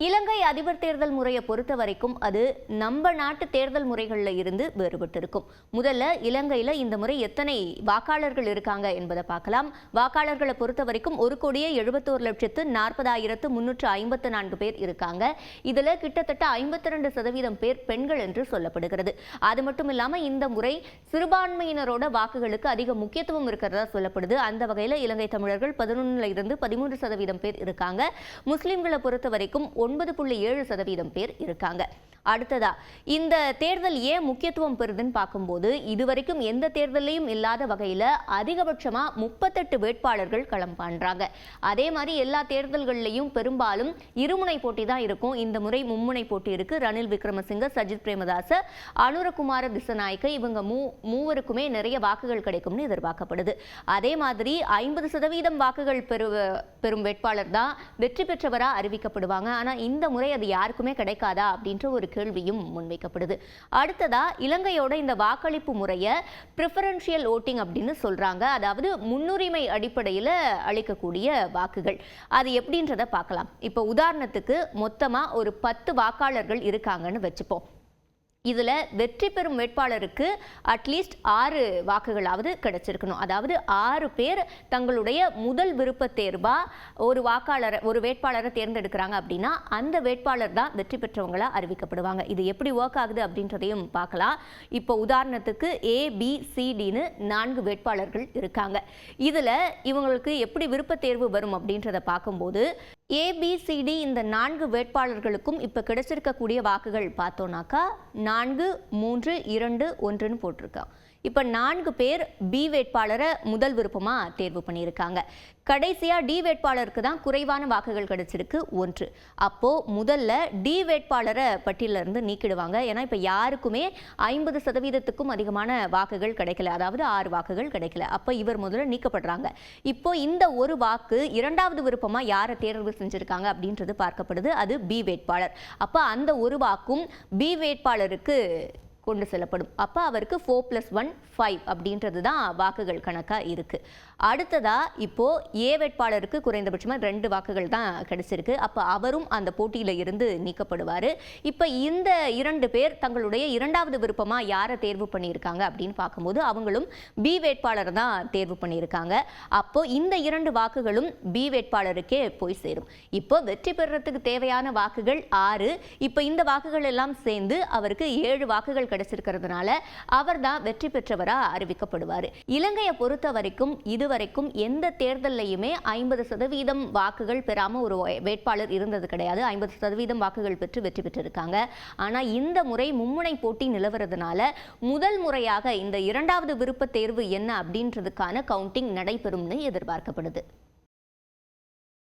இலங்கை அதிபர் தேர்தல் முறையை பொறுத்த வரைக்கும் அது நம்ம நாட்டு தேர்தல் முறைகளில் இருந்து வேறுபட்டு இருக்கும். முதல்ல இலங்கையில் இந்த முறை எத்தனை வாக்காளர்கள் இருக்காங்க என்பதை பார்க்கலாம். வாக்காளர்களை பொறுத்த வரைக்கும் 1,71,40,354 பேர் இருக்காங்க. இதில் கிட்டத்தட்ட 52% பேர் பெண்கள் என்று சொல்லப்படுகிறது. அது மட்டும் இல்லாமல் இந்த முறை சிறுபான்மையினரோட வாக்குகளுக்கு அதிக முக்கியத்துவம் இருக்கிறதா சொல்லப்படுது. அந்த வகையில் இலங்கை தமிழர்கள் 11% 13% பேர் இருக்காங்க. முஸ்லிம்களை பொறுத்த வரைக்கும் 9.7% பேர் இருக்காங்க. அடுத்ததா இந்த தேர்தல் ஏன் முக்கியத்துவம் பெறுதுன்னு பார்க்கும்போது இதுவரைக்கும் எந்த தேர்தலையும் இல்லாத வகையில் அதிகபட்சமா 38 வேட்பாளர்கள் களம் காண்றாங்க. அதே மாதிரி எல்லா தேர்தல்கள்லையும் பெரும்பாலும் இருமுனை போட்டி தான் இருக்கும். இந்த முறை மும்முனை போட்டி இருக்கு. ரணில் விக்ரமசிங்க, சஜித் பிரேமதாச, அனுரகுமார திசநாயக்க இவங்க மூவருக்குமே நிறைய வாக்குகள் கிடைக்கும்னு எதிர்பார்க்கப்படுது. அதே மாதிரி 50% வாக்குகள் பெறும் வேட்பாளர் தான் வெற்றி பெற்றவரா அறிவிக்கப்படுவாங்க. ஆனா இந்த முறை அது யாருக்குமே கிடைக்காதா அப்படின்ற ஒரு கேள்வியும் முன்வைக்கப்படுது. அடுத்ததா இலங்கையோட இந்த வாக்களிப்பு முறையை பிரிஃபரன்ஷியல் ஓட்டிங் அப்படின்னு சொல்றாங்க. அதாவது முன்னுரிமை அடிப்படையில் அளிக்கக்கூடிய வாக்குகள். அது எப்படின்றத பார்க்கலாம். இப்போ உதாரணத்துக்கு மொத்தமா ஒரு 10 வாக்காளர்கள் இருக்காங்கன்னு வச்சுப்போம். இதில் வெற்றி பெறும் வேட்பாளருக்கு அட்லீஸ்ட் 6 வாக்குகளாவது கிடைச்சிருக்கணும். அதாவது 6 பேர் தங்களுடைய முதல் விருப்ப தேர்வாக ஒரு வேட்பாளரை தேர்ந்தெடுக்கிறாங்க அப்படின்னா அந்த வேட்பாளர் தான் வெற்றி பெற்றவங்களா அறிவிக்கப்படுவாங்க. இது எப்படி ஒர்க் ஆகுது அப்படின்றதையும் பார்க்கலாம். இப்போ உதாரணத்துக்கு ABCDன்னு 4 வேட்பாளர்கள் இருக்காங்க. இதில் இவங்களுக்கு எப்படி விருப்ப தேர்வு வரும் அப்படின்றத பார்க்கும்போது ABCD இந்த 4 வேட்பாளர்களுக்கும் இப்போ கிடைச்சிருக்கக்கூடிய வாக்குகள் பார்த்தோம்னாக்கா 4, 3, 2, 1ன்னு போட்டிருக்காங்க. இப்போ 4 பேர் B வேட்பாளரை முதல் விருப்பமாக தேர்வு பண்ணியிருக்காங்க. கடைசியாக D வேட்பாளருக்கு தான் குறைவான வாக்குகள் கிடைச்சிருக்கு 1. அப்போது முதல்ல D வேட்பாளரை பட்டியலிருந்து நீக்கிடுவாங்க. ஏன்னா இப்போ யாருக்குமே 50%க்கும் அதிகமான வாக்குகள் கிடைக்கல. அதாவது 6 வாக்குகள் கிடைக்கல. அப்போ இவர் முதல்ல நீக்கப்படுறாங்க. இப்போ இந்த ஒரு வாக்கு இரண்டாவது விருப்பமாக யாரை தேர்வு செஞ்சுருக்காங்க அப்படின்றது பார்க்கப்படுது. அது B வேட்பாளர். அப்போ அந்த ஒரு வாக்கும் B வேட்பாளருக்கு கொண்டு செல்லப்படும். அப்போ அவருக்கு 4+1 5 அப்படின்றது தான் வாக்குகள் கணக்காக இருக்குது. அடுத்ததா இப்போ A வேட்பாளருக்கு குறைந்தபட்சமாக 2 வாக்குகள் தான் கிடைச்சிருக்கு. அப்போ அவரும் அந்த போட்டியில் இருந்து நீக்கப்படுவார். இப்போ இந்த 2 பேர் தங்களுடைய இரண்டாவது விருப்பமாக யாரை தேர்வு பண்ணியிருக்காங்க அப்படின்னு பார்க்கும்போது அவங்களும் B வேட்பாளர் தான் தேர்வு பண்ணியிருக்காங்க. அப்போ இந்த 2 வாக்குகளும் B வேட்பாளருக்கே போய் சேரும். இப்போ வெற்றி பெறுறதுக்கு தேவையான வாக்குகள் 6. இப்போ இந்த வாக்குகள் எல்லாம் சேர்ந்து அவருக்கு 7 வாக்குகள் கிடைச்சிருக்கிறதுனால அவர் தான் வெற்றி பெற்றவராக அறிவிக்கப்படுவார். இலங்கையை பொறுத்த வரைக்கும் இதுவரைக்கும் எந்த தேர்தலையுமே 50% வாக்குகள் பெறாமல் ஒரு வேட்பாளர் இருந்தது கிடையாது. 50% வாக்குகள் பெற்று வெற்றி பெற்றிருக்காங்க. ஆனால் இந்த முறை மும்முனை போட்டி நிலவரதுனால முதல் முறையாக இந்த இரண்டாவது விருப்ப தேர்வு என்ன அப்படின்றதுக்கான கவுண்டிங் நடைபெறும்னு எதிர்பார்க்கப்படுது.